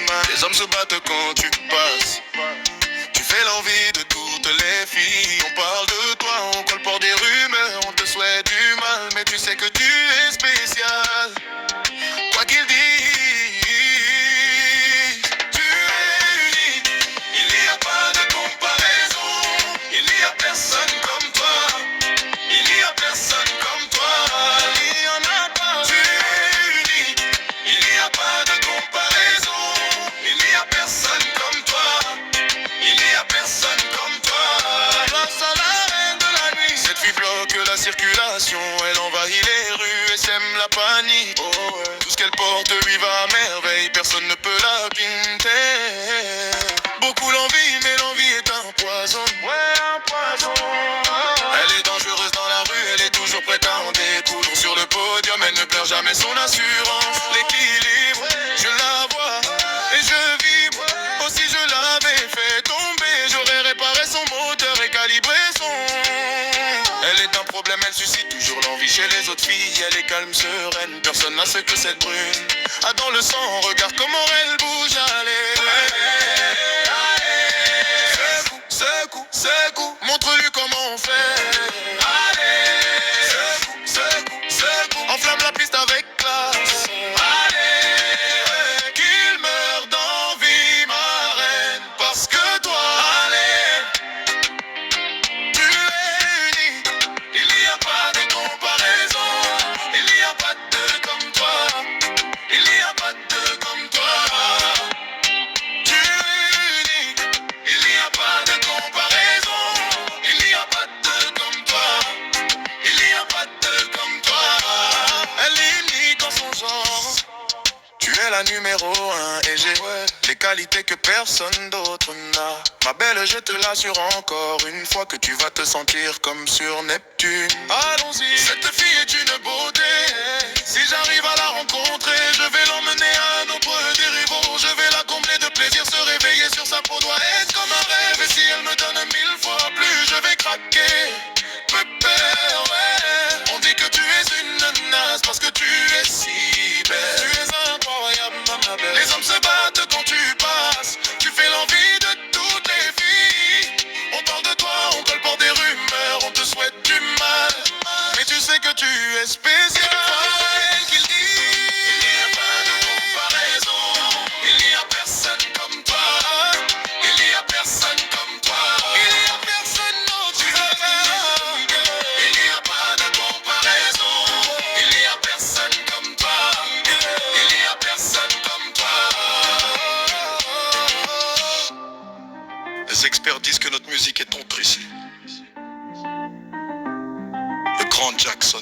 mal. Les hommes se battent quand tu passes. Tu fais l'envie de toutes les filles. On parle de toi, on colporte des rumeurs, on te souhaite du mal, mais tu sais que tu es spécial. Quoi qu'ils disent, tu es unique. Il n'y a pas de comparaison. Il n'y a personne comme toi. Il n'y a personne comme toi. Il n'y en a pas. Tu es unique. Il n'y a pas de comparaison. Il n'y a personne comme toi. Il n'y a personne comme toi. Grâce à la reine de la nuit, cette fille bloque la circulation. Elle envahit les rues et sème la panique. Oh ouais. Tout ce qu'elle porte lui va à merveille. Personne ne peut la pinter. Beaucoup l'envie, mais l'envie est un poison. Ouais, un poison. Elle est dangereuse dans la rue, elle est toujours prête à en découdre. Sur le podium, elle ne perd jamais son assurance. L'équilibre, je la vois et je vibre. Aussi je l'avais fait tomber, j'aurais réparé son moteur et calibré son. Elle est un problème, elle suscite toujours l'envie chez les autres filles. Elle est calme, sereine, personne n'a ce que cette brune a dans le sang. Regarde comment elle bouge, allez. Secoue, secoue, secoue, montre-lui comment on fait. Allez, secoue, secoue, secoue, enflamme la piste avec classe. Allez, qu'il meure d'envie, ma reine, parce que toi, allez, tu es unique. Il n'y a pas de comparaison. Il n'y a pas de deux comme toi. Il n'y a pas de deux comme toi. Tu es unique. Il n'y a pas de comparaison. Il n'y a pas de deux comme toi. Il n'y a pas de deux comme toi. Elle est unique en son genre. Tu es la numéro 1 et j'ai les qualités que personne d'autre n'a. Ma belle, je te l'assure encore une fois que tu vas te sentir comme sur Neptune. Allons-y, cette fille est une beauté. Si j'arrive à la rencontrer, je vais l'emmener à un autre des rivaux. Je vais la combler de plaisir, se réveiller sur sa peau doit être comme un rêve. Et si elle me donne 1000 fois plus, je vais craquer. Pépère, ouais. On dit que tu es une naze parce que tu es si belle. Tu es incroyable, ma belle. Les hommes se battent quand tu passes. Tu fais l'envie de toutes les filles. On parle de toi, on colporte des rumeurs, on te souhaite du mal, mais tu sais que tu es spécial. Elle qu'il dit, il n'y a pas de comparaison. Il n'y a personne comme toi. Il n'y a personne comme toi. Il n'y a personne d'autre. Tu es là. Il n'y a pas de comparaison. Il n'y a personne comme toi. Il n'y a personne comme toi. Les experts disent que notre musique est ton ici. Le grand Jackson.